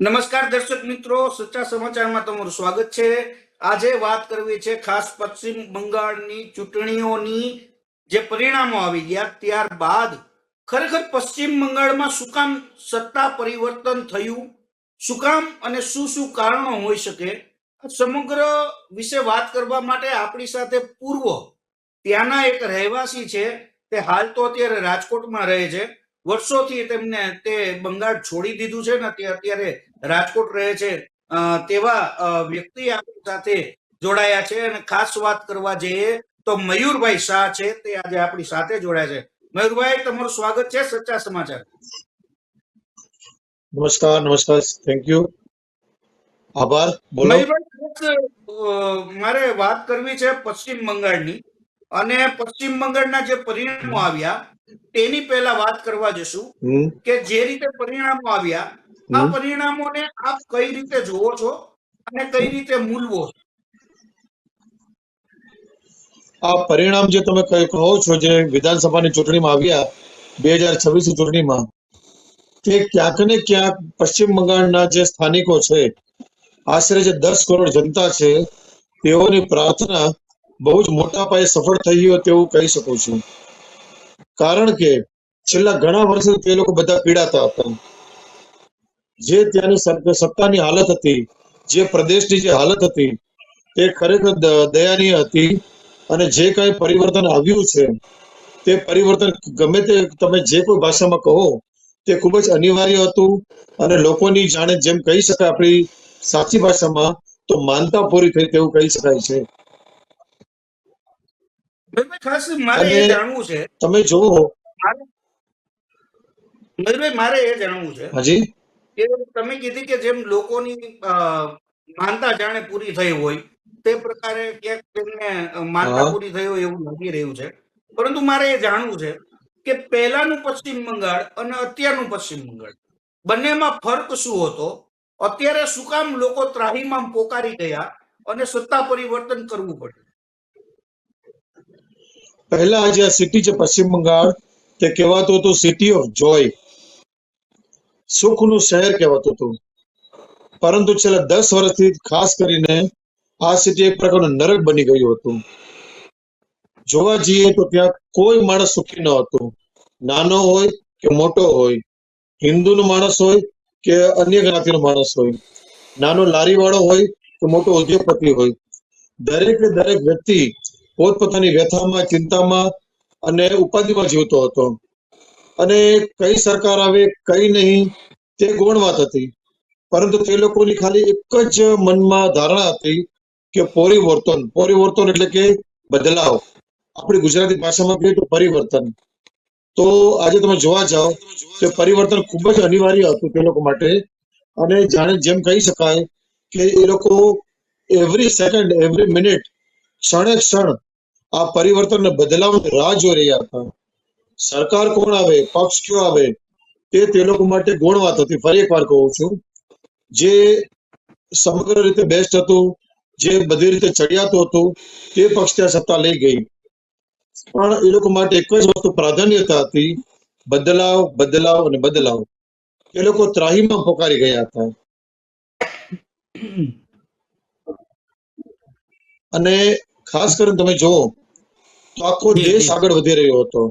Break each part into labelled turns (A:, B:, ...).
A: નમસ્કાર દર્શક મિત્રો, સચ્ચા સમાચારમાં તમારું સ્વાગત છે. આજે વાત કરવી છે ખાસ પશ્ચિમ બંગાળની ચૂંટણીઓની જે પરિણામો આવી ગયા ત્યારબાદ ખરેખર પશ્ચિમ બંગાળમાં શું કામ સત્તા પરિવર્તન થયું, શું કામ અને શું શું કારણો હોઈ શકે, સમગ્ર વિશે વાત કરવા માટે આપણી સાથે પૂર્વ ત્યાંના એક રહેવાસી છે. તે હાલ તો અત્યારે રાજકોટમાં રહે છે. વર્ષોથી તેમને તે બંગાળ છોડી દીધું છે ને તે અત્યારે રાજકોટ રહે છે. તેવા વ્યક્તિ આપણી સાથે જોડાયા છે અને ખાસ વાત કરવા જઈએ તો મયુરભાઈ શાહ છે, તે આજે આપણી સાથે જોડાયા છે. મયુરભાઈ, તમારું સ્વાગત છે સચ્ચા સમાચાર.
B: નમસ્કાર. નમસ્કાર, થેન્ક યુ, આભાર. બોલો.
A: મયુરભાઈ, મારે વાત કરવી છે પશ્ચિમ બંગાળની, અને પશ્ચિમ બંગાળના જે પરિણામો આવ્યા તેની પહેલા વાત કરવા જશું કે જે રીતે પરિણામો આવ્યા, આ પરિણામોને આપ કઈ રીતે જોવો છો અને કઈ રીતે મૂલવો છો?
B: આ પરિણામ જે તમે કહો છો, જે વિધાનસભાની ચૂંટણીમાં આવ્યા 2026 ચૂંટણીમાં, તે ક્યાંક ને ક્યાંક પશ્ચિમ બંગાળના જે સ્થાનિકો છે, આશરે જે 10 કરોડ જનતા છે, તેઓની પ્રાર્થના બહુ જ મોટા પાયે સફળ થઈ હોય તેવું કહી શકું છું. કારણ કે છેલ્લા ઘણા વર્ષોથી તે લોકો બધા પીડાતા હતા. જે ત્યાંની સત્તાની હાલત હતી, જે પ્રદેશની જે હાલત હતી, તે ખરેખર દયનીય હતી. અને જે કઈ પરિવર્તન આવ્યું છે, તે પરિવર્તન ગમે તે તમે જે કોઈ ભાષામાં કહો, તે ખૂબ જ અનિવાર્ય હતું. અને લોકોની જાણે જેમ કહી શકાય આપણી સાચી ભાષામાં તો માનતા પૂરી થઈ તેવું કહી શકાય છે.
A: ખાસ મારે એ જાણવું છે,
B: તમે જોવો
A: મયુરભાઈ, મારે એ જાણવું છે
B: હાજી
A: કે તમે કીધી કે જેમ લોકોની માનતા જાણે પૂરી થઈ હોય તે પ્રકારે ક્યાંક તેમને માનતા પૂરી થઈ હોય એવું લાગી રહ્યું છે. પરંતુ મારે એ જાણવું છે કે પહેલાનું પશ્ચિમ બંગાળ અને અત્યારનું પશ્ચિમ બંગાળ બંનેમાં ફરક શું હતો? અત્યારે શું કામ લોકો ત્રાહીમામ પોકારી ગયા અને સત્તા પરિવર્તન કરવું પડ્યું?
B: પહેલા જે સિટી છે પશ્ચિમ બંગાળ, તે કહેવાતું હતું સિટી ઓફ જોય, સુખનું શહેર કહેવાતું હતું. પરંતુ છેલ્લા 10 વર્ષથી ખાસ કરીને આ સિટી એક પ્રકારનું નરક બની ગયું હતું. જોવા જઈએ તો ત્યાં કોઈ માણસ સુખી ન હતો. નાનો હોય કે મોટો હોય, હિન્દુનો માણસ હોય કે અન્ય જ્ઞાતિનો માણસ હોય, નાનો લારીવાળો હોય કે મોટો ઉદ્યોગપતિ હોય, દરેકે દરેક વ્યક્તિ પોતપોતાની વ્યથામાં, ચિંતામાં અને ઉપાધિમાં જીવતો હતો. અને કઈ સરકાર આવે કઈ નહીં તે ગૌણ વાત હતી. પરંતુ તે લોકોની ખાલી એક જ મનમાં ધારણા હતી કે પરિવર્તન એટલે કે બદલાવ. આપણી ગુજરાતી ભાષામાં કહીએ તો પરિવર્તન. તો આજે તમે જોવા જાઓ તો પરિવર્તન ખૂબ જ અનિવાર્ય હતું તે લોકો માટે. અને જાણે જેમ કહી શકાય કે એ લોકો એવરી સેકન્ડ, એવરી મિનિટ, ક્ષણે ક્ષણ આ પરિવર્તન બદલાવની રાહ જોઈ રહ્યા હતા. સરકાર કોણ આવે, પક્ષ કયો આવે, તે લોકો માટે ગૌણ વાત હતી. ફરી એકવાર કહું છું, જે સમગ્ર રીતે બેસ્ટ હતું, જે બધી રીતે ચડિયાતું હતું, તે પક્ષ ત્યાં સત્તા લઈ ગઈ. પણ એ લોકો માટે એક જ વસ્તુ પ્રાધાન્યતા હતી, બદલાવ, બદલાવ અને બદલાવ. એ લોકો ત્રાહીમાં પોકારી ગયા હતા. અને ખાસ કરીને તમે જુઓ તો આખો દેશ આગળ વધી રહ્યો હતો,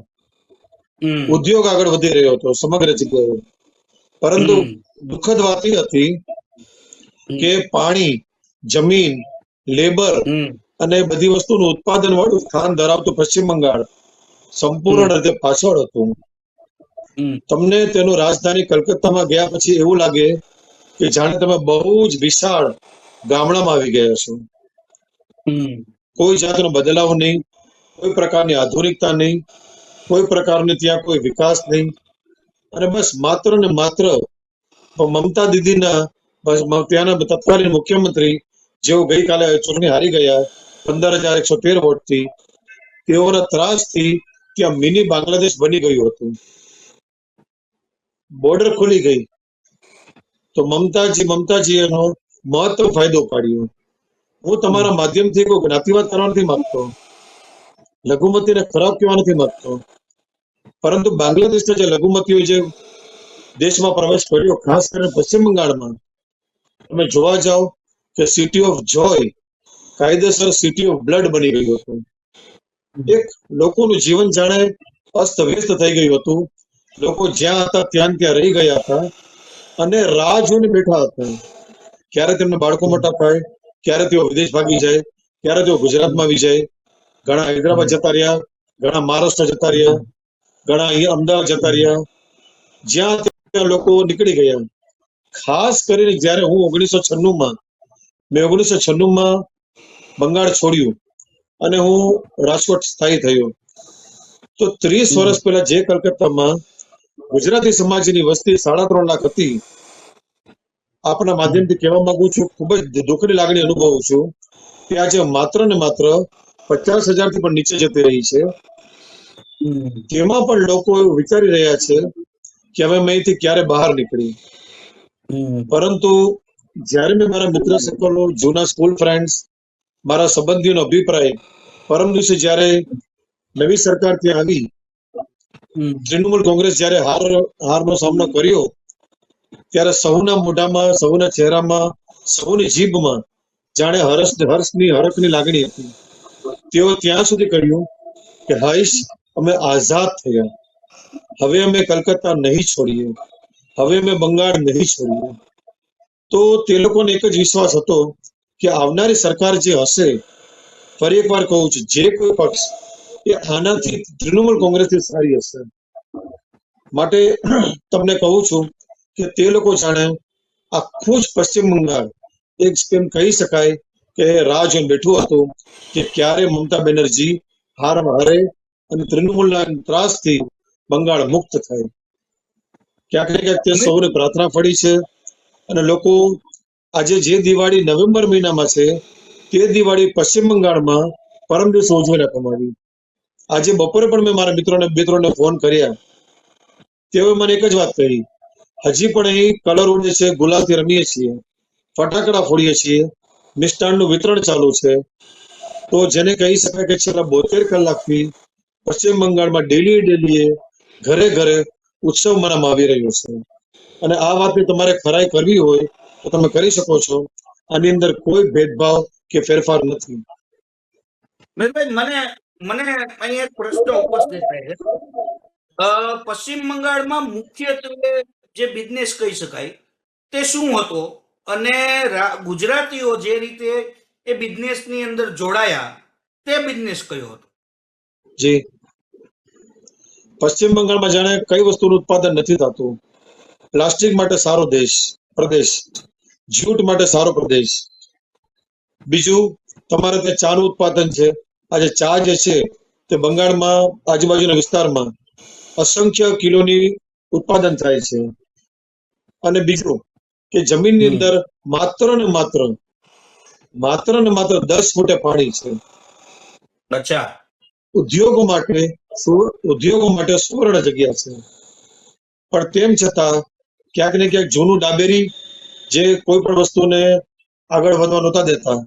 B: ઉદ્યોગ આગળ વધી રહ્યો હતો સમગ્ર જગ્યાએ. પરંતુ દુઃખદ વાત એ હતી કે પાણી, જમીન, લેબર અને બધી વસ્તુનું ઉત્પાદન વાળું સ્થાન ધરાવતું પશ્ચિમ બંગાળ સંપૂર્ણ રીતે પાછળ હતું. તમને તેનું રાજધાની કલકત્તામાં ગયા પછી એવું લાગે કે જાણે તમે બહુ જ વિશાળ ગામડામાં આવી ગયા છો. કોઈ જાતનો બદલાવ નહીં, કોઈ પ્રકારની આધુનિકતા નહીં, કોઈ પ્રકારની ત્યાં કોઈ વિકાસ નહીં. અને બસ માત્ર ને માત્ર મમતા દીદીના ત્યાંના તત્કાલીન મુખ્યમંત્રી, જેઓ ગઈકાલે ચૂંટણી હારી ગયા 15,113 વોટથી, તેઓના ત્રાસથી ત્યાં મિની બાંગ્લાદેશ બની ગયું હતું. બોર્ડર ખુલી ગઈ તો મમતાજી એનો મહત્વ ફાયદો પાડ્યો. હું તમારા માધ્યમથી કોઈ જ્ઞાતિવાદ કરવા નથી માંગતો, લઘુમતીને ખરાબ કહેવા નથી માંગતો, પરંતુ બાંગ્લાદેશના જે લઘુમતીઓ જે દેશમાં પ્રવેશ કર્યો, ખાસ કરીને પશ્ચિમ બંગાળમાં, તમે જોવા જાઓ કે સિટી ઓફ જોય કાયદેસર સિટી ઓફ બ્લડ બની ગયું હતું. એક લોકોનું જીવન જાણે અસ્ત વ્યસ્ત થઈ ગયું હતું. લોકો જ્યાં હતા ત્યાં ને ત્યાં રહી ગયા હતા અને રાહ જોઈને બેઠા હતા ક્યારે તેમને બાળકો મોટા થાય, ક્યારે તેઓ વિદેશ ભાગી જાય, ક્યારે તેઓ ગુજરાતમાં આવી જાય. ઘણા હૈદરાબાદ જતા રહ્યા, ઘણા મહારાષ્ટ્ર જતા રહ્યા, ઘણા અહીંયા અમદાવાદ જતા રહ્યા. જ્યાં ત્યાં લોકો નીકળી ગયા. ખાસ કરીને જ્યારે હું 1996 મેં 1996 બંગાળ છોડ્યું અને હું રાજકોટ સ્થાયી થયો, તો 30 વર્ષ પહેલા જે કલકત્તામાં ગુજરાતી સમાજની વસ્તી 3.5 લાખ હતી, આપના માધ્યમથી કહેવા માંગુ છું, ખૂબ જ દુઃખની લાગણી અનુભવું છું કે આજે માત્ર ને માત્ર 50,000 થી પણ નીચે જતી રહી છે. તેમાં પણ લોકો એવું વિચારી રહ્યા છે કે હવે અમે અહીંથી ક્યારે બહાર નીકળી. પરંતુ જ્યારે મેં મારા મિત્ર સર્કલો, જૂના સ્કૂલ ફ્રેન્ડ્સ, મારા સંબંધીઓનો અભિપ્રાય પરમ દિવસે જ્યારે નવી સરકાર ત્યાં આવી, તૃણમૂલ કોંગ્રેસ જ્યારે હારનો સામનો કર્યો, ત્યારે સૌના મોઢામાં, સૌના ચહેરામાં, સૌની જીભમાં જાણે હરખની લાગણી હતી. તેઓ ત્યાં સુધી કહ્યું કે હૈશ, અમે આઝાદ થયા, હવે અમે કલકત્તા નહીં છોડીએ, હવે અમે બંગાળ નહીં છોડીએ. તો તે લોકોને એક જ વિશ્વાસ હતો કે આવનારી સરકાર જે હશે, ફરી એકવાર કહું છું, જે કોઈ પક્ષ, એ આનાથી તૃણમૂલ કોંગ્રેસથી સારી હશે. માટે તમને કહું છું કે તે લોકો જાણે આખું જ પશ્ચિમ બંગાળ એક એમ કહી શકાય કે રાહ જોઈને બેઠું હતું કે ક્યારે મમતા બેનર્જી હારે અને તૃણમૂલના ત્રાસથી બંગાળ મુક્ત થાય. ક્યાંક ને ક્યાંક તે સૌને પ્રાર્થના ફળી છે અને લોકો આજે જે દિવાળી નવેમ્બર મહિનામાં છે, તે દિવાળી પશ્ચિમ બંગાળમાં પરમ દિવસે ઉજવી રાખવામાં આવી. આજે બપોરે પણ મેં મારા મિત્રોને ફોન કર્યા. તેઓએ મને એક જ વાત કહી, હજી પણ અહીં કલર ઉડે છે, ગુલાલથી રમીએ છીએ, ફટાકડા ફોડીએ છીએ, મિષ્ટાનનું વિતરણ ચાલુ છે. તો જેને કહી શકાય કે છેલ્લા 72 કલાકથી પશ્ચિમ બંગાળમાં ડેલી ઘરે ઘરે ઉત્સવ મનાવવામાં આવી રહ્યો છે. અને આ વાતની તમારે ખરાઈ કરવી હોય તો તમે કરી શકો છો. આની અંદર કોઈ ભેદભાવ કે ફેરફાર નથી.
A: મહેશભાઈ, મને અહીં એક પ્રશ્ન ઉપસ્થિત થાય છે. પશ્ચિમ બંગાળમાં મુખ્યત્વે જે બિઝનેસ કહી શકાય તે શું હતો, અને ગુજરાતીઓ જે રીતે એ બિઝનેસની અંદર જોડાયા તે બિઝનેસ કયો હતો?
B: જી, પશ્ચિમ બંગાળમાં જાણે કઈ વસ્તુનું ઉત્પાદન નથી થતું. પ્લાસ્ટિક માટે સારો પ્રદેશ, જૂટ માટે સારો પ્રદેશ. બીજું, તમારે ત્યાં ચાનું ઉત્પાદન છે. આજે ચા જે છે તે બંગાળમાં આજુબાજુના વિસ્તારમાં અસંખ્ય કિલોની ઉત્પાદન થાય છે. અને બીજું કે જમીનની અંદર માત્ર ને માત્ર 10 ફૂટે પાણી છે.
A: અચ્છા.
B: ઉદ્યોગો માટે સુવર્ણ જગ્યા છે. પણ તેમ છતાં ક્યાંક ને ક્યાંક જૂનું ડાબેરી જે કોઈ પણ વસ્તુને આગળ વધવા નહોતા દેતા,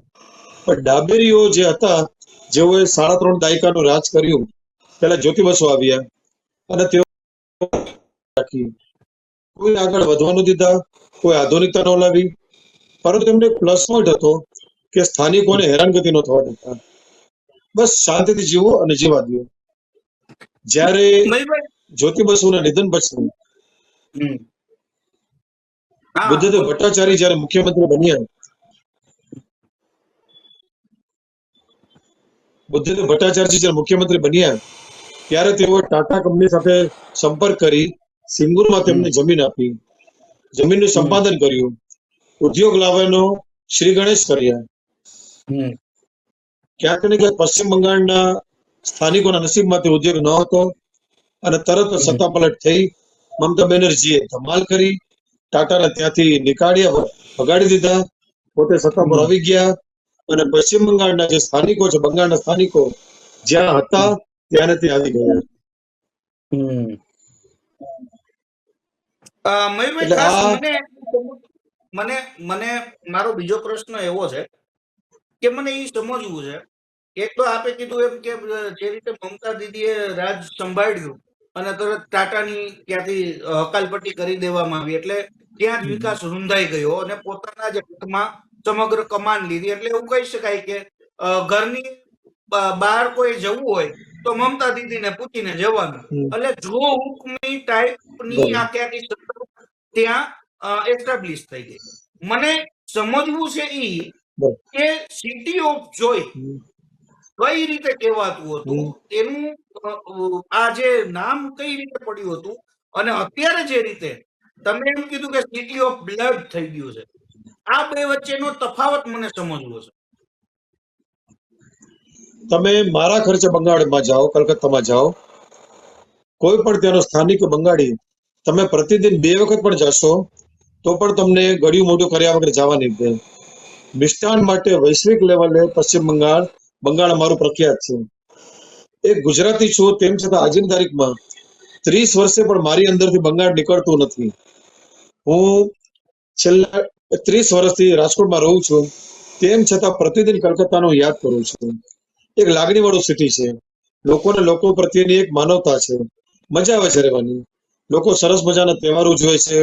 B: પણ ડાબેરીઓ જે હતા, જેઓએ 3.5 દાયકાનું રાજ કર્યું, પેલા જ્યોતિ બસુ આવ્યા અને તેઓ રાખી, કોઈ આગળ વધવાનું દીધા, કોઈ આધુનિકતા ન લાવી. પરંતુ તેમને પ્લસ પોઈન્ટ હતો કે સ્થાનિકોને હેરાનગતિ ન થવા દેતા, બસ શાંતિથી જીવો અને જીવા દો. જ્યારે જ્યોતિ બસુના નિધન પછી બુદ્ધદેવ ભટ્ટાચાર્ય જ્યારે મુખ્યમંત્રી બન્યા, ત્યારે તેઓએ ટાટા કંપની સાથે સંપર્ક કરી સિંગુરમાં તેમને જમીન આપી, જમીનનું સંપાદન કર્યું, ઉદ્યોગ લાવવાનો શ્રી ગણેશ કર્યા. ક્યાંક ને ક્યાંક પશ્ચિમ બંગાળના સ્થાનિકોના નસીબમાંથી ઉદ્યોગ ન હતો અને તરત સત્તા પલટ થઈ. મમતા બેનર્જીએ ધમાલ કરી, ટાટાને ત્યાંથી નીકાળ્યા, ભગાડી દીધા, પોતે સત્તા પર આવી ગયા અને પશ્ચિમ બંગાળના જે સ્થાનિકો છે, બંગાળના સ્થાનિકો જ્યાં હતા ત્યાં ત્યાં આવી ગયા.
A: મયુરભાઈ, ખાસ મને મારો બીજો પ્રશ્ન એવો છે કે મને એ સમજવું છે. એક તો આપે કીધું એમ કે જે રીતે મમતા દીદીએ રાજ સંભાળ્યું અને તરત ટાટાની ત્યાંથી હકાલપટ્ટી કરી દેવામાં આવી, એટલે ત્યાં જ વિકાસ રૂંધાઈ ગયો અને પોતાના જ હાથમાં સમગ્ર કમાન લીધી. એટલે એવું કહી શકાય કે ઘરની બહાર કોઈ જવું હોય તો મમતા દીદીને પૂછીને જવાનું. એટલે જો હુકમી ટાઈપની આખી આખી સત્તા ત્યાં એસ્ટાબ્લિશ થઈ ગઈ. મને સમજવું છે ઈ કે સિટી ઓફ જોય કઈ રીતે કહેવાતું હતું, તેનું આ જે નામ કઈ રીતે પડ્યું હતું, અને અત્યારે જે રીતે તમે એમ કીધું કે સિટી ઓફ બ્લડ થઈ ગયું છે, આ બે વચ્ચેનો તફાવત મને સમજવો છે.
B: તમે મારા ખર્ચે બંગાળમાં જાઓ, કલકત્તામાં જાઓ, કોઈ પણ ત્યાંનો સ્થાનિક બંગાળી તમે પ્રતિદિન 2 વખત પણ જશો તો પણ તમને ગળ્યું મોઢું કર્યા વગર જવા નહીં દે. મિષ્ટાન માટે વૈશ્વિક લેવલે પશ્ચિમ બંગાળ મારું પ્રખ્યાત છે. એક ગુજરાતી છું, તેમ છતાં આજની તારીખમાં 30 વર્ષે પણ મારી અંદરથી બંગાળ નીકળતું નથી. હું છેલ્લા 30 વર્ષથી રાજકોટમાં રહું છું, તેમ છતાં પ્રતિદિન કલકત્તાનું યાદ કરું છું. એક લાગણી વાળું સિટી છે, લોકોને લોકો પ્રત્યેની એક માનવતા છે, મજા આવે છે રહેવાની. લોકો સરસ મજાના તહેવારો ઉજવે છે,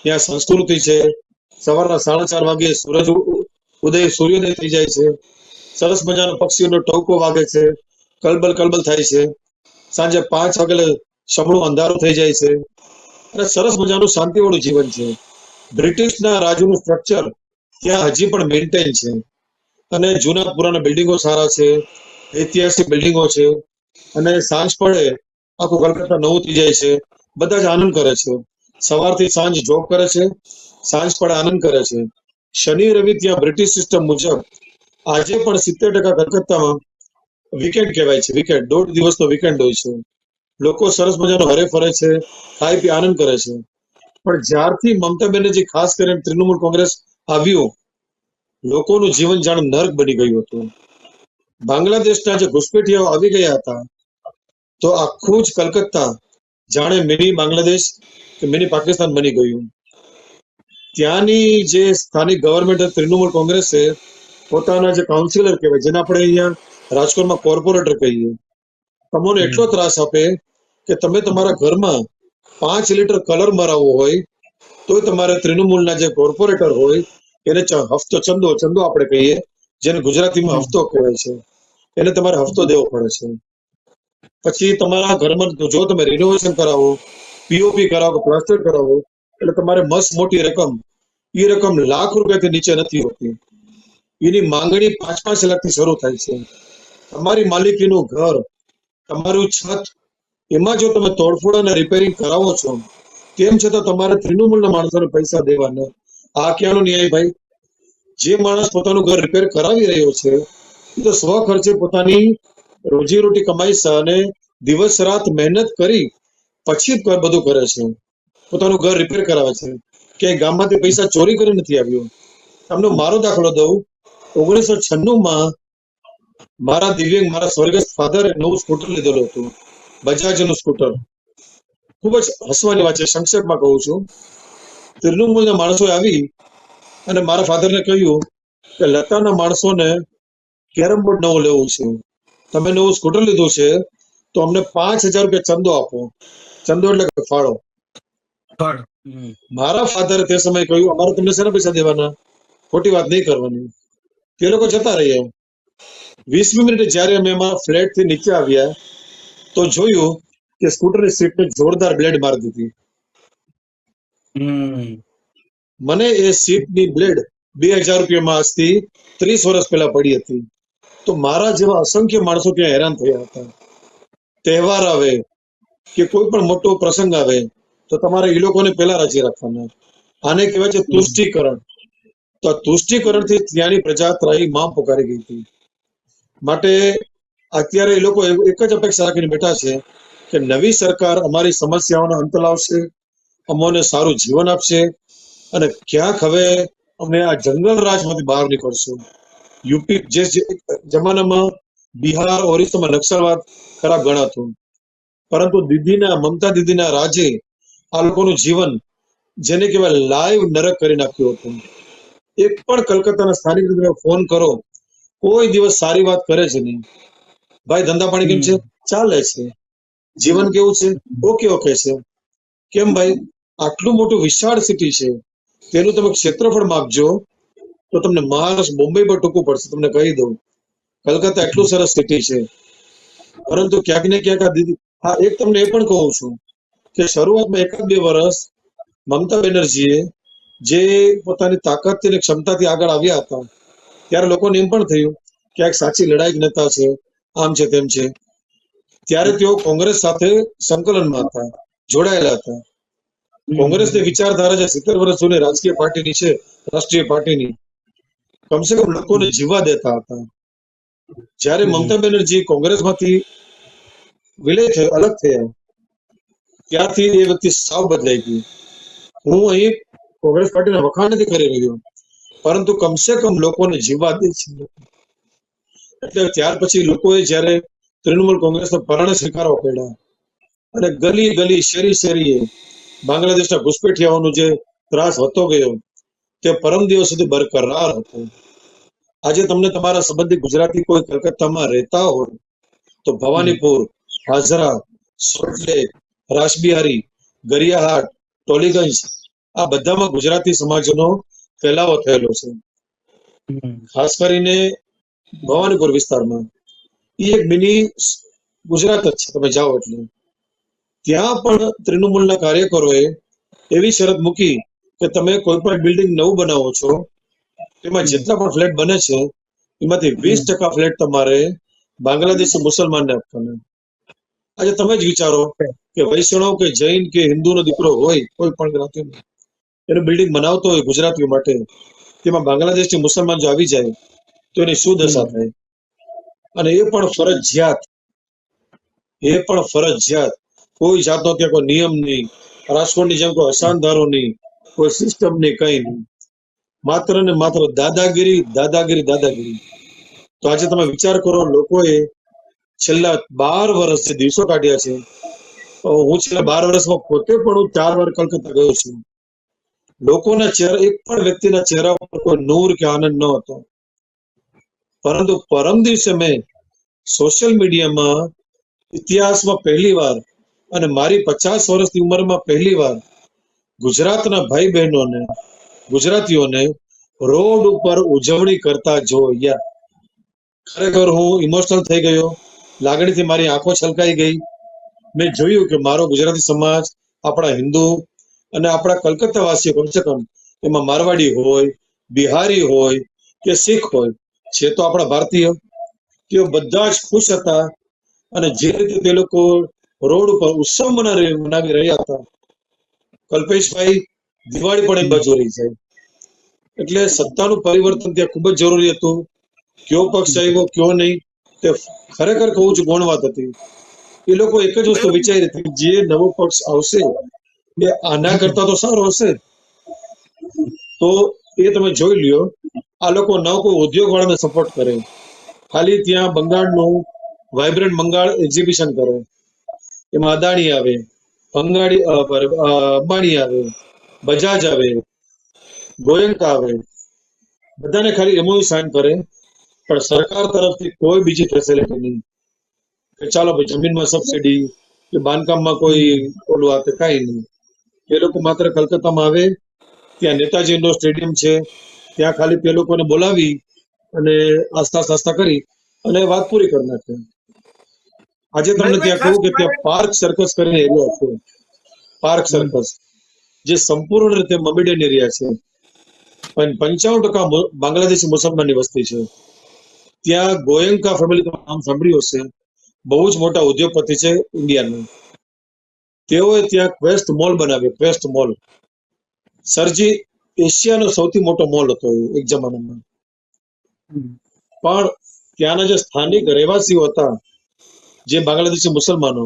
B: ત્યાં સંસ્કૃતિ છે. સવારના 4:30 વાગે સૂર્યોદય થઈ જાય છે, સરસ મજાનો પક્ષીઓનો ટહુકો વાગે છે, કલબલ થાય છે. સાંજે 5 વાગે સમૂહ અંધારું થઈ જાય છે અને સરસ મજાનું શાંતિવાળું જીવન છે. બ્રિટિશના રાજુનું સ્ટ્રક્ચર ત્યાં હજી પણ મેન્ટેન છે અને જૂના પુરાના બિલ્ડિંગો સારા છે, ઐતિહાસિક બિલ્ડિંગો છે. અને સાંજ પડે આખું કલકત્તા નવું થઈ જાય છે. બધા જ આનંદ કરે છે, સવારથી સાંજ જોબ કરે છે, સાંજ પડે આનંદ કરે છે. શનિ રવિ ત્યાં બ્રિટિશ સિસ્ટમ મુજબ આજે પણ 70% કલકત્તામાં વીકેન્ડ કહેવાય છે. વીકેન્ડ 1.5 દિવસનો વીકેન્ડ હોય છે. લોકો સરસ મજાનો હરે ફરે છે, ખાઈ પી આનંદ કરે છે. પણ જ્યારથી મમતા બેનર્જી ખાસ કરીને તૃણમૂલ કોંગ્રેસ આવ્યું, લોકોનું જીવન જાણે નર્ક બની ગયું હતું. બાંગ્લાદેશના જે ઘુસપેઠિયાઓ આવી ગયા હતા તો આખું જ કલકત્તા જાણે મિની બાંગ્લાદેશ કે મિની પાકિસ્તાન બની ગયું. ત્યાંની જે સ્થાનિક ગવર્મેન્ટ તૃણમૂલ કોંગ્રેસે પોતાના જે કાઉન્સિલર કહેવાય, જેને આપણે અહીંયા રાજકોટમાં કોર્પોરેટર કહીએ, તમને એટલો ત્રાસ આપે કે તમે તમારા ઘરમાં 5 લીટર કલર મરાવવો હોય તો તમારે તૃણમૂલના જે કોર્પોરેટર હોય એને હફતો ચંદો આપણે કહીએ, જેને ગુજરાતીમાં હફતો કહેવાય છે, એને તમારે હફતો દેવો પડે છે. પછી તમારા ઘરમાં જો તમે રિનોવેશન કરાવો, પીઓપી કરાવો, પ્લાસ્ટર કરાવો, એટલે તમારે મસ્ત મોટી રકમ, એ રકમ લાખ રૂપિયાથી નીચે નથી હોતી. એની માંગણી 5-5 લાખથી શરૂ થાય છે. તમારી માલિકીનું ઘર, તમારું છત, એમાં જો તમે તોડફોડ અને રિપેરિંગ કરાવો છો, તેમ છતાં તમારે તૃણમૂલના માણસોને પૈસા દેવાના. આ ક્યાંનો ન્યાય ભાઈ? જે માણસ પોતાનું ઘર રિપેર કરાવી રહ્યો છે એ તો સ્વ ખર્ચે પોતાની રોજીરોટી કમાઈ છે અને દિવસ રાત મહેનત કરી પછી બધું કરે છે, પોતાનું ઘર રિપેર કરાવે છે. કે ગામમાંથી પૈસા ચોરી કરી નથી આવ્યો. તમને મારો દાખલો દઉં, 1996માં મારા દિવ્યાંગ મારા સ્વર્ગસ્થ ફાધરે નવું સ્કૂટર લીધેલું હતું, બજાજનું સ્કૂટર. ખૂબ જ હસવાની વાત છે, સંક્ષેપમાં કહું છું. તૃણમૂલના માણસો આવી અને મારા ફાધરને કહ્યું કે લતાના માણસોને કેરમ બોર્ડ નવું લેવું છે, તમે નવું સ્કૂટર લીધું છે તો અમને 5,000 રૂપિયા ચંદો આપો. ચંદો એટલે કે ફાળો. મારા ફાધરે તે સમયે કહ્યું, અમારે તમને શેના પૈસા દેવાના, ખોટી વાત નહીં કરવાની. તે લોકો જતા રહ્યા. 20મી મિનિટે જયારે અમે અમારા ફ્લેટ થી નીચે આવ્યા તો જોયું કે સ્કૂટરની સીટને જોરદાર બ્લેડ મારી દીધી. મને એ સીટની બ્લેડ 2,000 રૂપિયામાં આજથી 30 વર્ષ પહેલા પડી હતી. તો મારા જેવા અસંખ્ય માણસો ત્યાં હેરાન થયા હતા. તહેવાર આવે કે કોઈ પણ મોટો પ્રસંગ આવે તો તમારે એ લોકોને પહેલા રાજી રાખવાના. આને કહેવાય છે તુષ્ટિકરણ. તો તુષ્ટિકરણથી ત્યાંની પ્રજા ત્રાહી માં પોકારી ગઈ હતી. માટે અત્યારે એ લોકો એક જ અપેક્ષા રાખીને બેઠા છે કે નવી સરકાર અમારી સમસ્યાઓનો અંત લાવશે, અમોને સારું જીવન આપશે અને ક્યાંક હવે અમે આ જંગલ રાજમાંથી બહાર નીકળશું. યુપી જે જમાનામાં બિહાર, ઓરિસ્સામાં નક્સલવાદ ખરાબ ગણાતું, પરંતુ મમતા દીદીના રાજે આ લોકોનું જીવન, જેને કહેવાય લાઈવ નરક કરી નાખ્યું હતું. એક પણ કલકત્તાના સ્થાનિક ફોન કરો, કોઈ દિવસ સારી વાત કરે છે નહીં. ભાઈ ધંધા પાણી કેમ છે? ચાલે છે. જીવન કેવું છે? ઓકે છે. કેમ ભાઈ? આટલું મોટું વિશાળ સિટી છે, તેનું તમે ક્ષેત્રફળ માપજો તો તમને મહારાષ્ટ્ર બોમ્બે પર ટૂંકું પડશે. તમને કહી દઉં, કલકત્તા એટલું સરસ સિટી છે. પરંતુ ક્યાંક ને ક્યાંક હા, એક તમને એ પણ કહું છું કે શરૂઆતમાં 1-2 વર્ષ મમતા બેનર્જીએ જે પોતાની તાકાતથી અને ક્ષમતાથી આગળ આવ્યા હતા, ત્યારે લોકોને એમ પણ થયું કે આ એક સાચી લડાયક નેતા છે, આમ છે તેમ છે. ત્યારે તેઓ કોંગ્રેસ સાથે સંકલનમાં હતા, જોડાયેલા હતા. કોંગ્રેસની વિચારધારા જે 70 વર્ષ જૂની રાજકીય પાર્ટીની છે, રાષ્ટ્રીય પાર્ટીની, કમસે કમ લોકોને જીવવા દેતા હતા. જ્યારે મમતા બેનર્જી કોંગ્રેસમાંથી વિલય થયો, અલગ થયા, ત્યારથી એ વ્યક્તિ સાવ બદલાઈ ગઈ. હું અહીં કોંગ્રેસ પાર્ટીના વખાણ નથી કરી રહ્યો, પરંતુ કમસે કમ લોકોને જીવવા દે છે. એટલે ત્યાર પછી લોકોએ જ્યારે તૃણમૂલ કોંગ્રેસના પરાણે સ્વીકારવા પડ્યા અને ગલી ગલી શેરી શેરીએ બાંગ્લાદેશના ઘુસપેઠિયાઓનો જે ત્રાસ વધતો ગયો તે પરમ દિવસ સુધી બરકરાર હતો. આજે તમને તમારા સંબંધી ગુજરાતી કોઈ કલકત્તામાં રહેતા હોય તો ભવાનીપુર, હાજરા, સોલ્ટલેક, રાસબિહારી, ગરિયાહાટ, ટોલીગંજ, આ બધામાં ગુજરાતી સમાજનો ફેલાવો થયેલો છે. ખાસ કરીને ભવાનીપુર વિસ્તારમાં એ એક મિની ગુજરાત જ છે. તમે જાઓ એટલે ત્યાં પણ તૃણમૂલના કાર્યકરોએ એવી શરત મૂકી કે તમે કોઈ પણ બિલ્ડિંગ નવું બનાવો છો, તેમાં જેટલા પણ ફ્લેટ બને છે એમાંથી 20% ફ્લેટ તમારે બાંગ્લાદેશી મુસલમાનને આપવાના. આજે તમે જ વિચારો કે વૈષ્ણવ કે જૈન કે હિન્દુનો દીકરો હોય, કોઈ પણ જ્ઞાતિનો, એનું બિલ્ડિંગ બનાવતો હોય ગુજરાતીઓ માટે, તેમાં બાંગ્લાદેશી મુસલમાન જો આવી જાય તો એની શું દશા થાય? અને એ પણ ફરજિયાત, કોઈ જાતનો ત્યાં કોઈ નિયમ નહીં, રાજકોટની જેમ કોઈ અસાનધારો નહીં, કોઈ સિસ્ટમ નહીં, કઈ નહીં, માત્ર ને માત્ર દાદાગીરી, દાદાગીરી, દાદાગીરી. તો આજે તમે વિચાર કરો, લોકોએ છેલ્લા 12 વર્ષ જે દિવસો કાઢ્યા છે, હું છેલ્લા 12 વર્ષમાં પોતે પણ હું 4 વાર કલકત્તા ગયો છું. લોકોના ચહેરા, એક પણ વ્યક્તિના ચહેરા પર કોઈ નૂર કે આનંદ ન હતો. પરંતુ પરમ દિવસે મેં સોશિયલ મીડિયામાં ઇતિહાસમાં પહેલી વાર અને મારી 50 વર્ષની ઉંમરમાં પહેલી વાર ગુજરાતના ભાઈ બહેનોને, ગુજરાતીઓને રોડ ઉપર ઉજવણી કરતા જોયા. ખરેખર હું ઇમોશનલ થઈ ગયો, લાગણીથી મારી આંખો છલકાઈ ગઈ. મેં જોયું કે મારો ગુજરાતી સમાજ, આપણા હિન્દુ અને આપણા કલકત્તા વાસીઓ, કમસે કમ એમાં મારવાડી હોય, બિહારી હોય કે શીખ હોય, છે તો આપણા ભારતીય, તેઓ બધા જ ખુશ હતા. અને જે રીતે તે લોકો રોડ ઉપર ઉત્સવ મનાવી રહ્યા હતા, કલ્પેશભાઈ, દિવાળી પણ એક બાજુ રહી જાય. એટલે સત્તાનું પરિવર્તન ત્યાં ખૂબ જ જરૂરી હતું. કયો પક્ષ આવ્યો, કયો નહીં, તે ખરેખર કહું છું ગૌણ વાત હતી. એ લોકો એક જ વસ્તુ વિચારી હતી, જે નવો પક્ષ આવશે એ આના કરતા તો સારો હશે. તો એ તમે જોઈ લ્યો, આ લોકો ન કોઈ ઉદ્યોગ વાળાને સપોર્ટ કરે, ખાલી ત્યાં બંગાળનું વાઇબ્રન્ટ બંગાળ એક્ઝિબિશન કરે, એમાં અદાણી આવે, અંબાણી આવે, બજાજ આવે, ગોયંકા આવે, બધાને ખાલી એમઓયુ સાઇન કરે, પણ સરકાર તરફથી કોઈ બીજી ફેસિલિટી નહીં કે ચાલો ભાઈ જમીનમાં સબસિડી કે બાંધકામમાં કોઈ ઓલું આપે, કાંઈ નહીં. એ લોકો માત્ર કલકત્તામાં આવે, ત્યાં નેતાજી ઇન્ડોર સ્ટેડિયમ છે, ત્યાં ખાલી તે લોકોને બોલાવી અને આસ્થા કરી અને વાત પૂરી કરી નાખે. આજે તમને ત્યાં કહું કે ત્યાં પાર્ક સર્કસ કરીને એરિયા છે, પાર્ક સર્કસ, જે સંપૂર્ણ રીતે મમીડિયન એરિયા છે. પણ 95% બાંગ્લાદેશી મુસલમાનની વસ્તી છે. ત્યાં ગોયંકા ફેમિલી, તમે નામ સાંભળ્યું હશે, બહુ જ મોટા ઉદ્યોગપતિ છે ઇન્ડિયાના. તેઓએ ત્યાં ક્વેસ્ટ મોલ બનાવ્યો, ક્વેસ્ટ મોલ. સરજી એશિયાનો સૌથી મોટો મોલ હતો એક જમાનામાં. પણ ત્યાંના જે સ્થાનિક રહેવાસીઓ હતા, જે બાંગ્લાદેશી મુસલમાનો,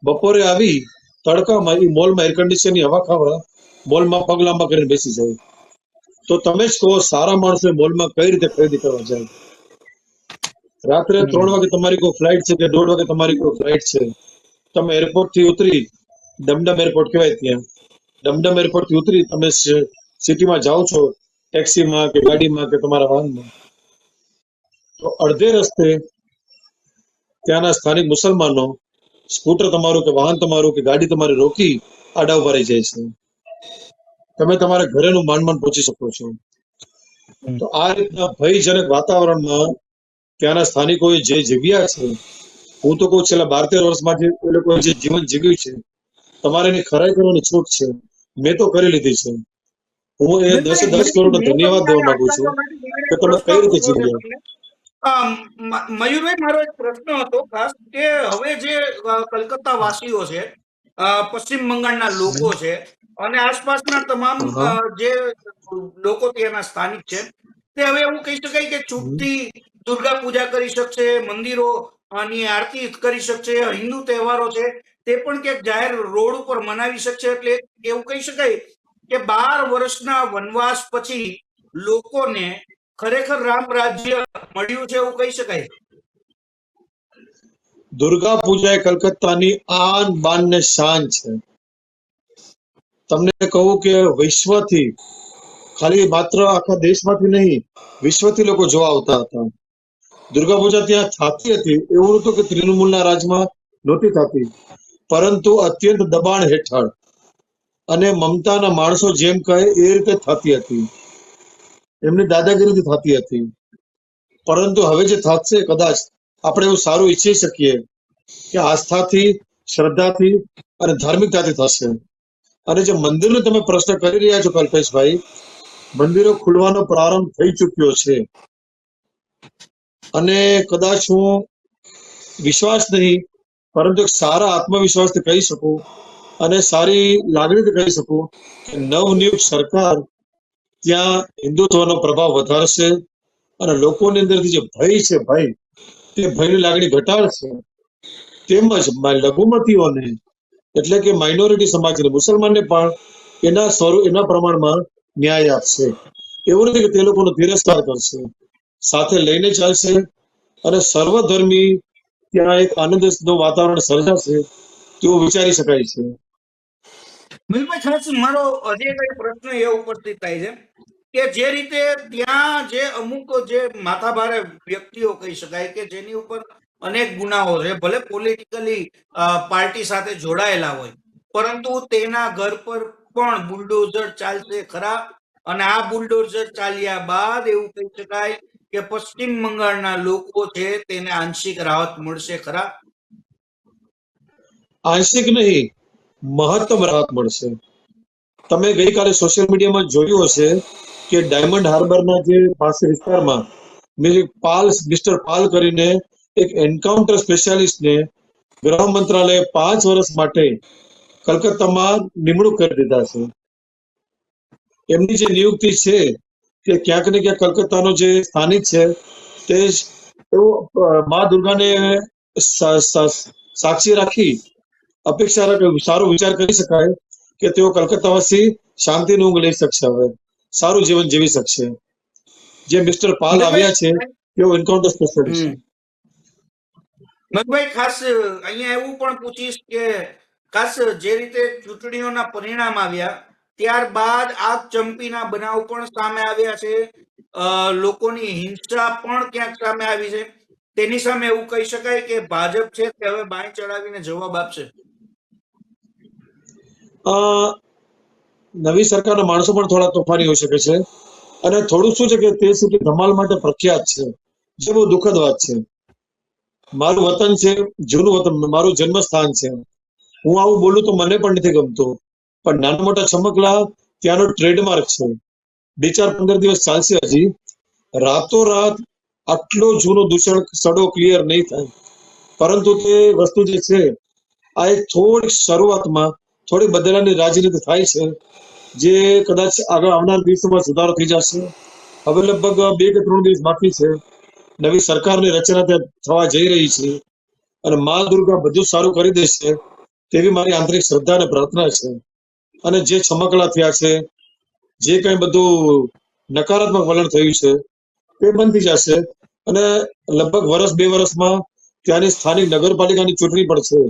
B: બપોરે આવી તડકામાં એ મોલમાં એર કન્ડિશનની હવા ખાવા મોલમાં પગ લાંબા કરીને બેસી જાય. તો તમે જ કહો, સારા માણસો મોલમાં કઈ રીતે ખરીદી કરવા જાય? રાત્રે 3 વાગે તમારી કોઈ ફ્લાઇટ છે કે 1:30 વાગે તમારી કોઈ ફ્લાઇટ છે, તમે એરપોર્ટ થી ઉતરી, ડમડમ એરપોર્ટ કહેવાય ત્યાં, ડમડમ એરપોર્ટ થી ઉતરી તમે સિટીમાં જાઓ છો, ટેક્સીમાં કે ગાડીમાં કે તમારા વાહનમાં, તો અડધે રસ્તે ત્યાંના સ્થાનિક મુસલમાનો સ્કૂટર તમારું કે વાહન તમારું કે ગાડી તમારી રોકી આડા ઉભા રહી જાય છે. તમે તમારા ઘરેનું માંડ પહોંચી શકો છો. તો આ રીતના ભયજનક વાતાવરણમાં ત્યાંના સ્થાનિકોએ જે જીવ્યા છે, હું તો કહું છેલ્લા 12-13 વર્ષમાં જે એ લોકોએ જે જીવન જીવ્યું છે, તમારે એની ખરાઈ કરવાની છૂટ છે. મેં તો કરી લીધી છે. હું એ 10 કરોડનો ધન્યવાદ દેવા માંગુ છું કે તમે કઈ રીતે જીવ્યા.
A: મયુરભાઈ, મારો એક પ્રશ્ન હતો ખાસ કે હવે જે કલકત્તા વાસીઓ છે, પશ્ચિમ બંગાળના લોકો છે અને આસપાસના તમામ જે લોકો ત્યાંના સ્થાનિક છે, તે હવે એવું કહી શકાય કે છૂટથી દુર્ગા પૂજા કરી શકશે, મંદિરો ની આરતી કરી શકશે, હિન્દુ તહેવારો છે તે પણ ક્યાંક જાહેર રોડ ઉપર મનાવી શકશે. એટલે એવું કહી શકાય કે 12 વર્ષના વનવાસ પછી લોકોને ખરેખર રામ રાજ્ય મળ્યું છે, એવું કહી શકાય.
B: દુર્ગા પૂજા એ કલકત્તાની આન બાન ને શાન છે. તમને કહું કે વિશ્વથી, ખાલી માત્ર આખા દેશમાંથી નહીં, વિશ્વથી લોકો જોવા આવતા હતા. દુર્ગા પૂજા ત્યાં થતી હતી, એવું નહોતું કે તૃણમૂલના રાજમાં નહોતી થતી, પરંતુ અત્યંત દબાણ હેઠળ અને મમતાના માણસો જેમ કહે એ રીતે થતી હતી, એમની દાદાગીરીથી થતી હતી. પરંતુ હવે જે થશે, કદાચ આપણે એવું સારું ઈચ્છી શકીએ કે આસ્થાથી, શ્રદ્ધાથી અને ધાર્મિકતાથી થશે. અને જે મંદિરનો તમે પ્રશ્ન કરી રહ્યા છો કલ્પેશભાઈ, મંદિરો ખુલવાનો પ્રારંભ થઈ ચૂક્યો છે. અને કદાચ હું વિશ્વાસ નહીં, પરંતુ એક સારા આત્મવિશ્વાસથી કહી શકું અને સારી લાગણીથી કહી શકું કે નવનિયુક્ત સરકાર ત્યાં હિન્દુત્વનો પ્રભાવ વધારશે અને લોકોની અંદરથી જે ભય છે, ભય, તે ભયની લાગણી ઘટાડશે. તેમજ લઘુમતીઓને, એટલે કે માઇનોરિટી સમાજને, મુસલમાનને પણ એના પ્રમાણમાં ન્યાય આપશે. એવું નથી કે તે લોકોનો તિરસ્કાર કરશે, સાથે લઈને ચાલશે અને સર્વધર્મી ત્યાં એક આનંદનું વાતાવરણ સર્જાશે તેવું વિચારી શકાય છે.
A: બિલકુલ. ખાસ મારો હજી એક પ્રશ્ન એ ઉપસ્થિત થાય છે કે જે રીતે ત્યાં જે અમુક જે માથાભારે વ્યક્તિઓ કહી શકાય કે જેની ઉપર અનેક ગુનાઓ છે, ભલે પોલિટિકલી પાર્ટી સાથે જોડાયેલા હોય, પરંતુ તેના ઘર પર પણ બુલડોઝર ચાલશે ખરા. અને આ બુલડોઝર ચાલ્યા બાદ એવું કહી શકાય કે પશ્ચિમ બંગાળના લોકો છે તેને આંશિક રાહત મળશે ખરા.
B: આંશિક નહીં, મહત્તમ રાહત મળશે. તમે ગઈકાલે સોશિયલ મીડિયામાં જોયું હશે કે ડાયમંડ હાર્બરના જે પાસે વિસ્તારમાં મિસ્ટર પાલ કરીને એક એન્કાઉન્ટર સ્પેશિયાલિસ્ટને ગૃહ મંત્રાલયે 5 વર્ષ માટે કલકત્તામાં નિમણૂક કરી દીધા છે. એમની જે નિયુક્તિ છે કે ક્યાંક ને ક્યાંક કલકત્તાનો જે સ્થાનિક છે તે મા દુર્ગાને સાક્ષી રાખી અપેક્ષા રાખી સારો વિચાર કરી શકાય કે તેઓ કલકત્તાવાસી શાંતિની ઊંઘ લઈ શકશે, હવે સારું જીવન જીવી શકશે. જે મિસ્ટર પાલ આવ્યા છે તેઓ એન્કાઉન્ટર સ્પેશિયાલિસ્ટ.
A: મગભાઈ, ખાસ અહીંયા એવું પણ પૂછીશ કે ખાસ જે રીતે ચૂંટણીઓના પરિણામ આવ્યા ત્યારબાદ આગ ચંપીના બનાવ પણ સામે આવ્યા છે, લોકોની હિંસા પણ ક્યાંક સામે આવી છે. તેની સામે એવું કહી શકાય કે ભાજપ છે તે હવે બાઈ ચડાવીને જવાબ આપશે.
B: નવી સરકારના માણસો પણ થોડા તોફાની હોઈ શકે છે અને થોડું શું છે કે તે સિટી ધમાલ માટે પ્રખ્યાત છે, જે બહુ દુઃખદ વાત છે. મારું વતન છે, જૂનું વતન, મારું જન્મસ્થાન છે. હું આવું બોલું તો મને પણ નથી ગમતું, પણ નાના મોટા ચમકલા ત્યાંનો ટ્રેડમાર્ક છે. 2-4-15 દિવસ ચાલશે. હજી રાતોરાત આટલો જૂનો દૂષણ સડો ક્લિયર નહીં થાય, પરંતુ તે વસ્તુ જે છે આ એક થોડીક શરૂઆતમાં થોડી બદલાની રાજનીતિ થાય છે, જે કદાચ આગળ આવનાર દિવસોમાં સુધારો થઈ જશે. હવે લગભગ 2 કે 3 દિવસ બાકી છે. નવી સરકારની રચના ત્યાં થવા જઈ રહી છે અને મા દુર્ગા બધું સારું કરી દેશે તેવી મારી આંતરિક શ્રદ્ધા અને પ્રાર્થના છે. અને જે છમકલા થયા છે, જે કઈ બધું નકારાત્મક વલણ થયું છે તે બંધ થઈ જશે અને લગભગ 1-2 વર્ષમાં ત્યાંની સ્થાનિક નગરપાલિકાની ચૂંટણી પડશે,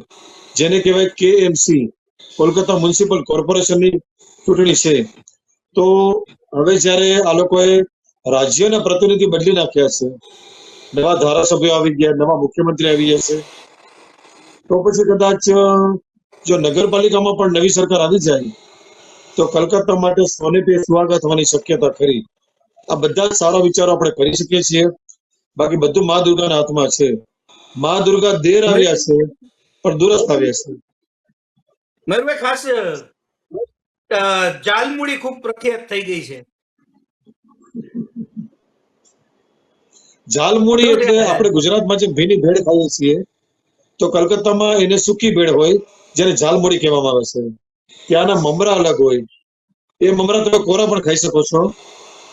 B: જેને કહેવાય KMC, કોલકાતા મ્યુનિસિપલ કોર્પોરેશનની ચૂંટણી છે. તો હવે જ્યારે આ લોકોએ રાજ્યના પ્રતિનિધિ બદલી નાખ્યા છે, નવા ધારાસભ્યો આવી ગયા, નવા મુખ્યમંત્રી આવી ગયા છે, તો પછી કદાચ જો નગરપાલિકામાં પણ નવી સરકાર આવી જાય તો કલકત્તા માટે સોને પે સુહાગા થવાની શક્યતા ખરી. આ બધા જ સારા વિચારો આપણે કરી શકીએ છીએ. બાકી બધું મા દુર્ગાના હાથમાં છે. મા દુર્ગા દેર આવ્યા છે પણ દુરસ્ત આવ્યા છે.
A: મયુરભાઈ, ખાસ જાલમુડી ખૂબ પ્રખ્યાત થઈ ગઈ છે.
B: જાલમુડી એટલે આપણે ગુજરાતમાં જે ભીની ભેળ ખાઈએ છીએ, તો કલકત્તામાં એને સૂકી ભેળ હોય, જેને જાલમુડી કહેવામાં આવે છે. ત્યાંના મમરા અલગ હોય. એ મમરા તમે કોરા પણ ખાઈ શકો છો.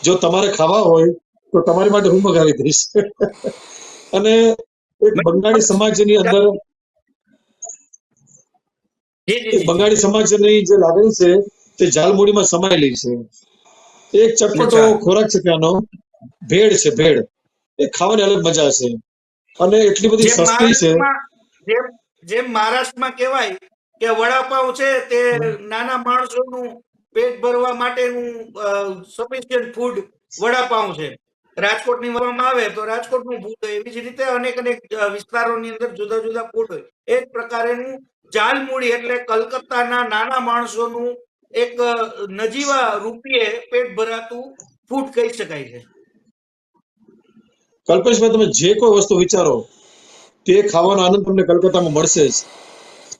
B: જો તમારે ખાવા હોય તો તમારી માટે હું મગાવી દઈશ. અને એક બંગાળી સમાજની અંદર
A: જી જી
B: એક
A: જી.
B: બંગાળી સમાજની જે લાગણી છે તે જાલમુડીમાં સમાયેલી છે. એક ચટપટો
A: અચ્છા.
B: ખોરાક છે ત્યાંનો, ભેળ છે ભેળ. એ ખાવાની અલગ મજા છે અને એટલી બધી
A: જેમ
B: સસ્તી છે.
A: મહારાષ્ટ્રમાં જેમ જેમ મહારાષ્ટ્રમાં કહેવાય કે વડાપાવ છે તે નાના માણસોનું પેટ ભરવા માટેનું સફિશિયન્ટ ફૂડ વડાપાવ છે. રાજકોટની કરવામાં આવે તો રાજકોટનું ફૂડ હોય. એવી જ રીતે અનેક અનેક વિસ્તારોની અંદર જુદા જુદા ફૂડ હોય. એ જ પ્રકારેનું જાલમુડી એટલે કલકત્તાના નાના માણસોનું એક નજીવા રૂપિયે પેટ ભરાતું ફૂડ કહી શકાય છે.
B: કલ્પેશભાઈ, તમે જે કોઈ વસ્તુ વિચારો તે ખાવાનો આનંદ તમને કલકત્તામાં મળશે જ.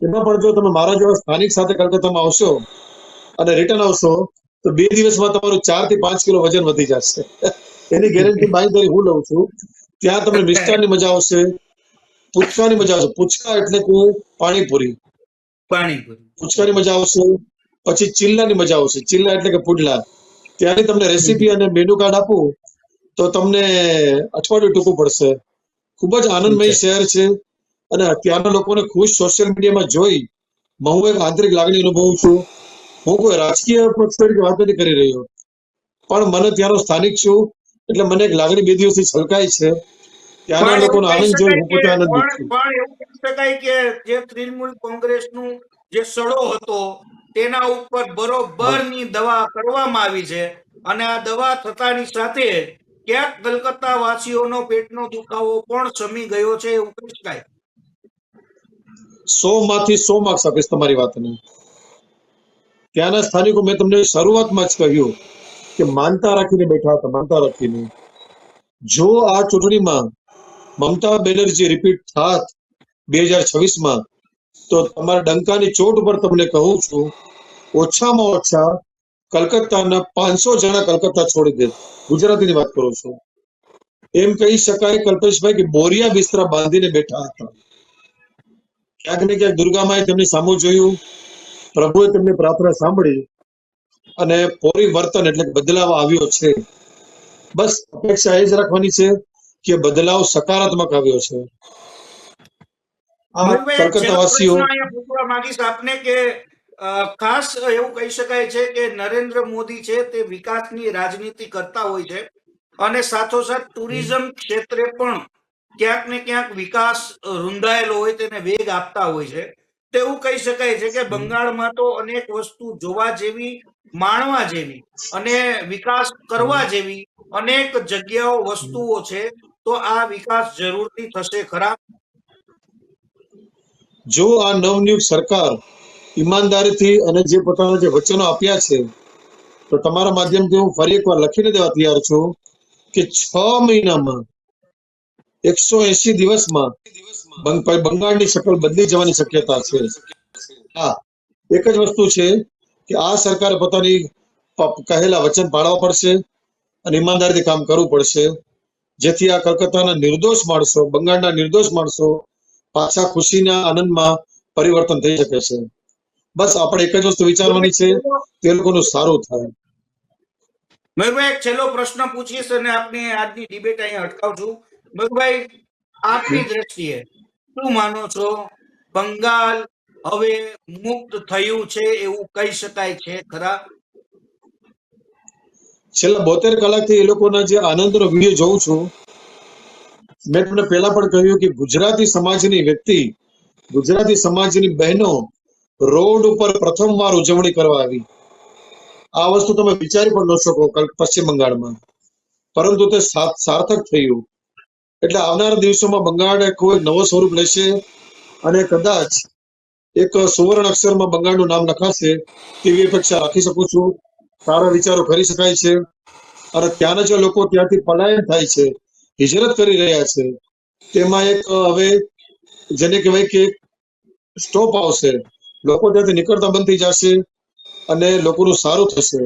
B: એમાં પણ જો તમે મારા જેવા સ્થાનિક સાથે કલકત્તામાં આવશો અને રિટર્ન આવશો તો 2 દિવસમાં તમારું 4 થી 5 કિલો વજન વધી જશે. એની ગેરંટી બાંયધરી હું લઉં છું. ત્યાં તમને મિષ્ટાનની મજા આવશે, પૂચકાની મજા આવશે. પૂચકા એટલે કે પાણીપુરી.
A: પાણીપુરી.
B: પૂચકાની મજા આવશે. પછી ચિલ્લાની મજા આવશે. ચિલ્લા એટલે કે પુડલા. ત્યાંની તમને રેસીપી અને મેનુ કાર્ડ આપું તો તમને અઠવાડિયું ટૂંકું પડશે. ખૂબ જ આનંદમય શહેર છે અને ત્યાંના લોકોને ખુશ સોશિયલ મીડિયામાં જોઈ હું એક આંતરિક લાગણી અનુભવું છું. હું કોઈ રાજકીય પક્ષ તરીકે વાત નથી કરી રહ્યો, પણ મને ત્યાંનો સ્થાનિક છું એટલે મને એક લાગણી 2 દિવસથી છલકાય છે. ત્યાંના
A: પણ એવું
B: લોકોનો
A: કહી
B: આનંદ જોઈ
A: શકાય
B: હું
A: કે
B: પોતે આનંદિત છું.
A: પણ એવું કહી શકાય કે જે તૃણમૂલ કોંગ્રેસનું જે સડો હતો તેના ઉપર બરોબરની દવા કરવામાં આવી છે અને આ દવા થતાની સાથે ક્યાંક કલકત્તા વાસીઓનો પેટનો દુખાવો પણ શમી ગયો છે એવું કહી શકાય.
B: 100 માંથી 100 માર્ક્સ આપીશ તમારી વાતને. ત્યાંના સ્થાનિકો, મેં તમને શરૂઆતમાં જ કહ્યું કે માનતા રાખીને બેઠા હતા, માનતા રાખીને. જો આ ચૂંટણીમાં મમતા બેનર્જી રિપીટ થાત 2026માં, તો તમારા ડંકાની ચોટ ઉપર તમને કહું છું, ઓછામાં ઓછા કલકત્તાના 500 જણા કલકત્તા છોડી દે. ગુજરાતીની વાત કરું છું. એમ કહી શકાય કલ્પેશભાઈ કે બોરિયા બિસ્તરા બાંધીને બેઠા હતા. ક્યાંક ને ક્યાંક દુર્ગામાએ તેમની સામુ જોયું, પ્રભુએ તેમની પ્રાર્થના સાંભળી અને પરિવર્તન એટલે બદલાવ આવ્યો છે. બસ અપેક્ષા એ જ રાખવાની છે કે બદલાવ સકારાત્મક આવ્યો છે. આ
A: મયુરભાઈ, એક છેલ્લો
B: કલકત્તાવાસીઓ,
A: પ્રશ્ન અહીંયા પૂછવા માંગીશ આપને કે ખાસ એવું કહી શકાય છે કે નરેન્દ્ર મોદી છે તે વિકાસની રાજનીતિ કરતા હોય છે અને સાથોસાથ ટુરિઝમ ક્ષેત્રે પણ ક્યાંક ને ક્યાંક વિકાસ રૂંધાયેલો હોય તેને વેગ આપતા હોય છે. તો એવું કહી શકાય છે કે બંગાળમાં તો અનેક વસ્તુ જોવા જેવી, માણવા જેવી અને વિકાસ કરવા જેવી અનેક જગ્યાઓ, વસ્તુઓ છે. તો આ વિકાસ જરૂરથી થશે ખરા?
B: જો આ નવનિયુક્ત સરકાર ઈમાનદારીથી અને જે પોતાના જે વચનો આપ્યા છે, તો તમારા માધ્યમથી હું ફરી એકવાર લખીને દેવા તૈયાર છું કે 6 મહિનામાં 180 દિવસમાં બંગાળની શકલ બદલી જવાની શક્યતા છે. હા, એક જ વસ્તુ છે કે આ સરકારે પોતાની કહેલા વચન પાળવા પડશે અને ઈમાનદારીથી કામ કરવું પડશે, જેથી આ કલકત્તાના નિર્દોષ માણસો, બંગાળના નિર્દોષ માણસો પાછા ખુશીના આનંદમાં પરિવર્તન થઈ શકે છે. બસ આપણે એક જ વસ્તુ વિચારવાની છે, તે લોકોનું સારું થાય.
A: મયુરભાઈ, એક છેલ્લો પ્રશ્ન પૂછીશ અને આપની આજની ડિબેટ અહીંયા અટકાવું છું. મયુરભાઈ, આપની દ્રષ્ટિએ શું માનો છો, બંગાળ હવે મુક્ત થયું છે એવું કહી શકાય છે ખરા?
B: છેલ્લા 72 કલાકથી એ લોકોના જે આનંદનો વિડીયો જોઉં છું, મેં તમને પહેલા પણ કહ્યું કે ગુજરાતી સમાજની વ્યક્તિ, ગુજરાતી સમાજની બહેનો રોડ ઉપર પ્રથમવાર ઉજવણી કરવા આવી. આ વસ્તુ તમે વિચારી પણ ન શકો પશ્ચિમ બંગાળમાં, પરંતુ તે સાર્થક થયું. એટલે આવનારા દિવસોમાં બંગાળ કોઈ નવો સ્વરૂપ લેશે અને કદાચ એક સુવર્ણ અક્ષરમાં બંગાળનું નામ લખાશે તેવી અપેક્ષા રાખી શકું છું. સારા વિચારો કરી શકાય છે અને ત્યાંના જે લોકો ત્યાંથી પલાયન થાય છે, હિજરત કરી રહ્યા છે, તેમાં એક હવે જેને કહેવાય કે સ્ટોપ આવશે. લોકો ત્યાંથી નીકળતા બંધ થઈ જશે અને લોકોનું સારું થશે.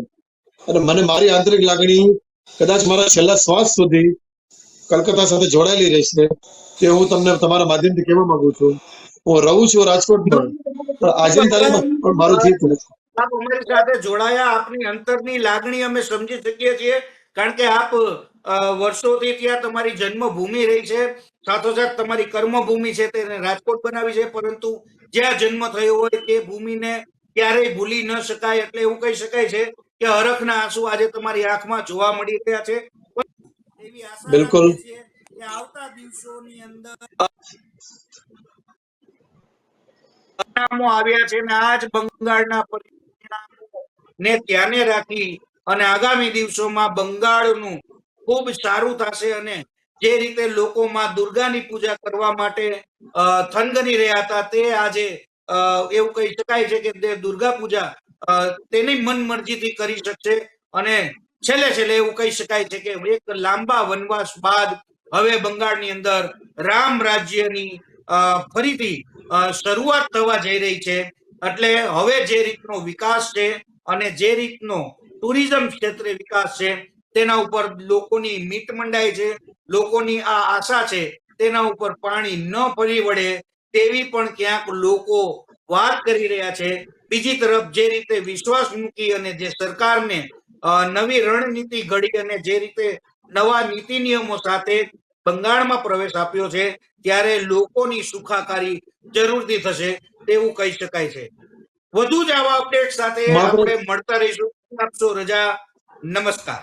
B: અને મને મારી આંતરિક લાગણી કદાચ મારા છેલ્લા શ્વાસ સુધી કલકત્તા સાથે જોડાયેલી રહેશે તે હું તમને તમારા માધ્યમથી કહેવા માંગુ છું. હું રહું છું રાજકોટમાં, પણ આજની તારીખમાં પણ મારું જીત નથી.
A: આપ અમારી સાથે જોડાયા, આપની અંતરની લાગણી અમે સમજી શકીએ છીએ, કારણ કે આપ વર્ષોથી ત્યાં તમારી જન્મભૂમિ રહી છે, સાથોસાથ તમારી કર્મભૂમિ છે તેને રાજકોટ બનાવી છે, પરંતુ જ્યાં જન્મ થયો હોય તે ભૂમિને ક્યારેય ભૂલી ન શકાય. એટલે એવું કહી શકાય છે કે હરખના આંસુ આજે તમારી આંખમાં જોવા મળી રહ્યા છે. એવી આશા
B: બિલકુલ.
A: રાખીએ છીએ કે આવતા દિવસોની અંદર પરિણામો આવ્યા છે અને આજ બંગાળના પરિણામોને ધ્યાને રાખી અને આગામી દિવસોમાં બંગાળનું ખૂબ સારું થશે અને જે રીતે લોકો માં દુર્ગાની પૂજા કરવા માટે થનગની રહ્યા હતા તે આજે એવું કહી શકાય છે કે તે દુર્ગા પૂજા તેની મન મરજીથી કરી શકશે. અને છેલ્લે એવું કહી શકાય છે કે એક લાંબા વનવાસ બાદ હવે બંગાળની અંદર રામ રાજ્યની ફરીથી શરૂઆત થવા જઈ રહી છે. એટલે હવે જે રીતનો વિકાસ છે અને જે રીતનો ટુરિઝમ ક્ષેત્રે વિકાસ છે તેના ઉપર લોકોની મીટ મંડાય છે, લોકોની આ આશા છે તેના ઉપર પાણી ન ફરી વળે તેવી પણ ક્યાંક લોકો વાત કરી રહ્યા છે. બીજી તરફ જે રીતે વિશ્વાસ મૂકી અને જે સરકારને નવી રણનીતિ ઘડી અને જે રીતે નવા નીતિ નિયમો સાથે બંગાળમાં પ્રવેશ આપ્યો છે ત્યારે લોકોની સુખાકારી જરૂરથી થશે તેવું કહી શકાય છે. વધુ જ આવા અપડેટ સાથે આપણે મળતા રહીશું. આપશો રજા. નમસ્કાર.